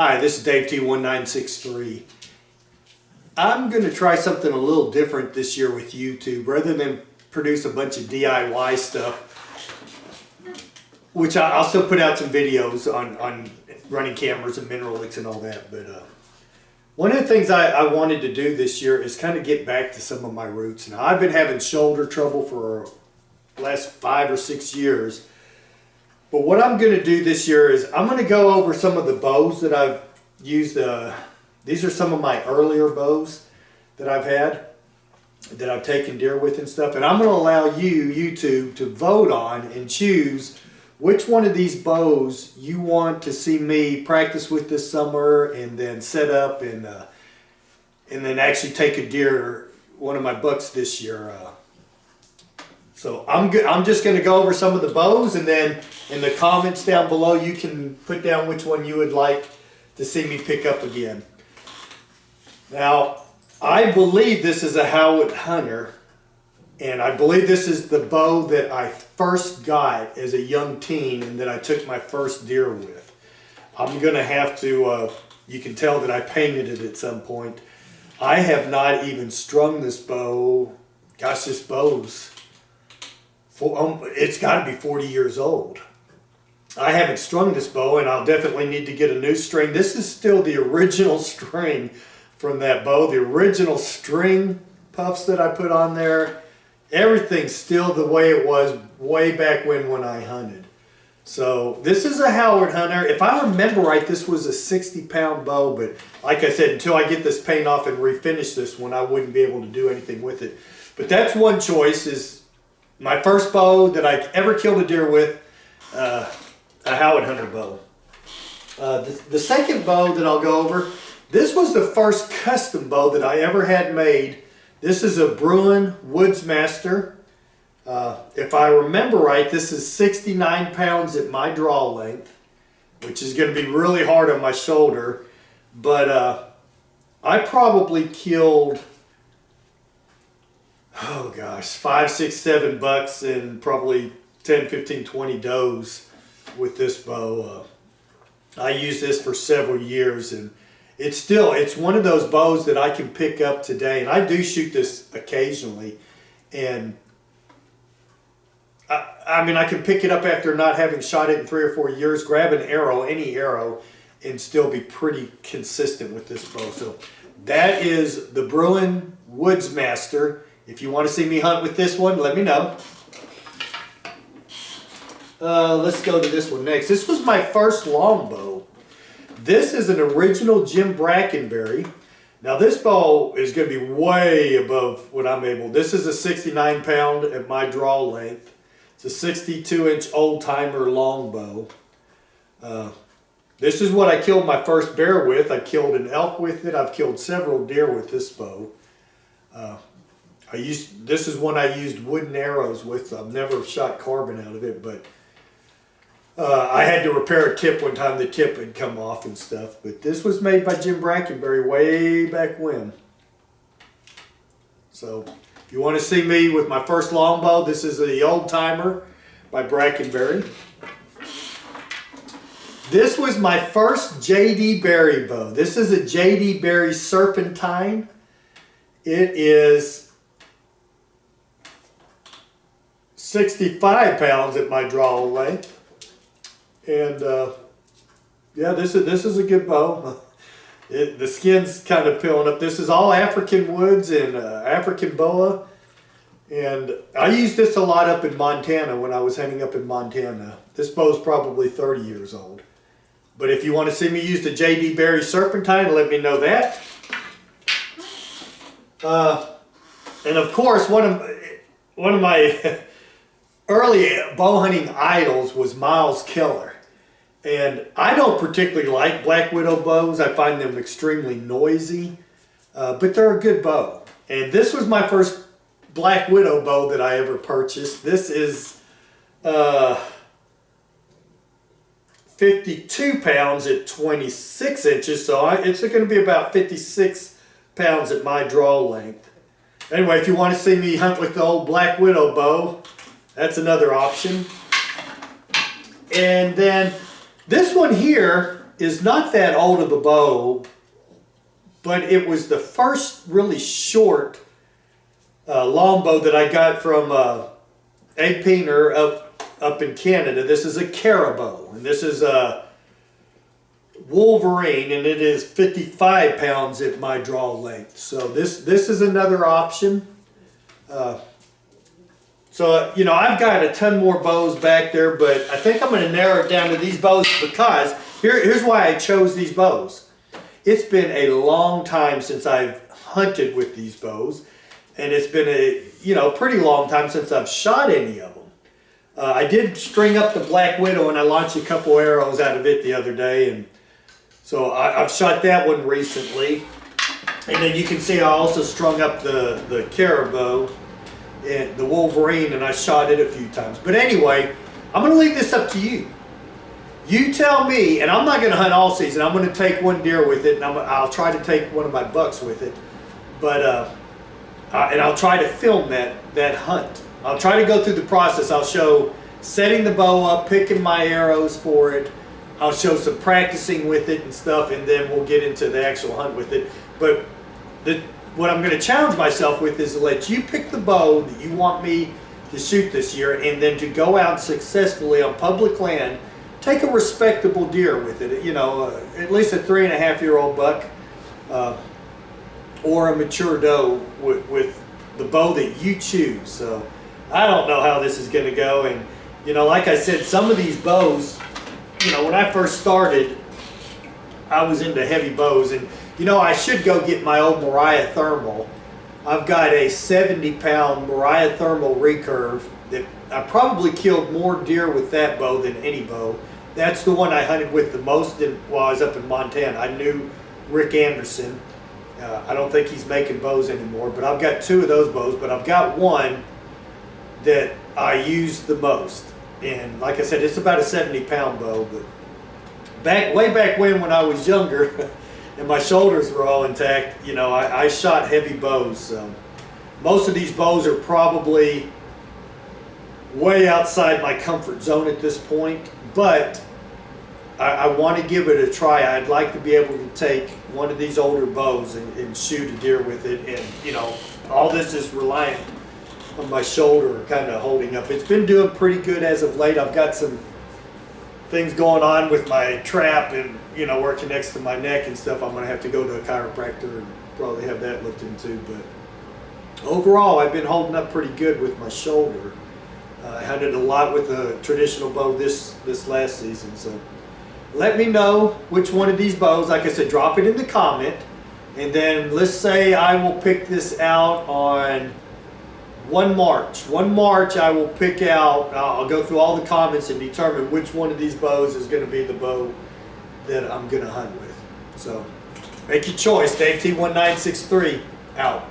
Hi, this is Dave T1963. I'm going to try something a little different this year with YouTube. Rather than produce a bunch of DIY stuff, which I'll still put out some videos on running cameras and mineral licks and all that. But one of the things I wanted to do this year is kind of get back to some of my roots. Now, I've been having shoulder trouble for the last 5 or 6 years. But what I'm going to do this year is I'm going to go over some of the bows that I've used. These are some of my earlier bows that I've had, that I've taken deer with and stuff. And I'm going to allow you, YouTube, to vote on and choose which one of these bows you want to see me practice with this summer and then set up and then actually take a deer, one of my bucks this year. So I'm just going to go over some of the bows, and then in the comments down below you can put down which one you would like to see me pick up again. Now, I believe this is a Howatt Hunter, and I believe this is the bow that I first got as a young teen and that I took my first deer with. I'm going to have to, you can tell that I painted it at some point. I have not even strung this bow. Gosh, this bow's it's got to be 40 years old. I haven't strung this bow, and I'll definitely need to get a new string. This is still the original string from that bow. The original string puffs that I put on there. Everything's still the way it was way back when I hunted. So this is a Howatt Hunter. If I remember right, this was a 60-pound bow, but like I said, until I get this paint off and refinish this one, I wouldn't be able to do anything with it. But that's one choice, is my first bow that I ever killed a deer with, a Howatt Hunter bow. The second bow that I'll go over, this was the first custom bow that I ever had made. This is a Bruin Woodsmaster. If I remember right, this is 69 pounds at my draw length, which is going to be really hard on my shoulder. But I probably killed, oh gosh, 5, 6, 7 bucks and probably 10, 15, 20 does with this bow. I used this for several years, and it's one of those bows that I can pick up today, and I do shoot this occasionally, and I mean, I can pick it up after not having shot it in 3 or 4 years, grab an arrow, any arrow, and still be pretty consistent with this bow. So that is the Bruin Woodsmaster. If you want to see me hunt with this one, let me know. Let's go to this one next. This was my first longbow. This is an original Jim Brackenberry. Now this bow is going to be way above what I'm able. This is a 69 pound at my draw length. It's a 62-inch old-timer longbow. This is what I killed my first bear with. I killed an elk with it. I've killed several deer with this bow. This is one I used wooden arrows with. I've never shot carbon out of it, but I had to repair a tip one time. The tip had come off and stuff. But this was made by Jim Brackenberry way back when. So if you want to see me with my first longbow, this is the Old Timer by Brackenberry. This was my first J.D. Berry bow. This is a J.D. Berry Serpentine. It is 65 pounds at my draw length. And yeah, this is a good bow. The skin's kind of peeling up. This is all African woods and African boa. And I used this a lot up in Montana when I was hunting up in Montana. This bow's probably 30 years old. But if you want to see me use the J.D. Berry Serpentine, let me know that. And of course, one of my early bow hunting idols was Miles Keller. And I don't particularly like Black Widow bows. I find them extremely noisy, but they're a good bow. And this was my first Black Widow bow that I ever purchased. This is 52 pounds at 26 inches, so it's going to be about 56 pounds at my draw length. Anyway, if you want to see me hunt with the old Black Widow bow, that's another option. And then this one here is not that old of a bow, but it was the first really short longbow that I got from a painter up in Canada. This is a Caribow, and this is a Wolverine, and it is 55 pounds at my draw length. So this is another option. So, you know, I've got a ton more bows back there, but I think I'm going to narrow it down to these bows because here's why I chose these bows. It's been a long time since I've hunted with these bows, and it's been a, you know, pretty long time since I've shot any of them. I did string up the Black Widow, and I launched a couple arrows out of it the other day, and so I've shot that one recently. And then you can see I also strung up the Caribow and the Wolverine, and I shot it a few times. But anyway, I'm going to leave this up to you. You tell me, and I'm not going to hunt all season. I'm going to take one deer with it, and I'll try to take one of my bucks with it. But and I'll try to film that hunt. I'll try to go through the process. I'll show setting the bow up, picking my arrows for it. I'll show some practicing with it and stuff, and then we'll get into the actual hunt with it. But what I'm going to challenge myself with is to let you pick the bow that you want me to shoot this year, and then to go out successfully on public land, take a respectable deer with it, you know, at least a 3.5-year-old buck or a mature doe with the bow that you choose. So I don't know how this is going to go, and you know, like I said, some of these bows, you know, when I first started, I was into heavy bows, and you know, I should go get my old Marriah thermal. I've got a 70-pound Marriah thermal recurve that I probably killed more deer with that bow than any bow. That's the one I hunted with the most while I was up in Montana. I knew Rick Anderson. I don't think he's making bows anymore, but I've got 2 of those bows, but I've got one that I use the most. And like I said, it's about a 70-pound bow, but way back when I was younger, and my shoulders were all intact, you know, I shot heavy bows. So most of these bows are probably way outside my comfort zone at this point, but I want to give it a try. I'd like to be able to take one of these older bows and shoot a deer with it, and you know, all this is reliant on my shoulder kind of holding up. It's been doing pretty good as of late. I've got some things going on with my trap and, you know, where it connects to my neck and stuff. I'm going to have to go to a chiropractor and probably have that looked into. But overall, I've been holding up pretty good with my shoulder. I hunted a lot with a traditional bow this last season. So let me know which one of these bows. Like I said, drop it in the comment. And then let's say I will pick this out on 1 March. 1 March I will pick out, I'll go through all the comments and determine which one of these bows is going to be the bow that I'm going to hunt with. So make your choice. Dave T1963 out.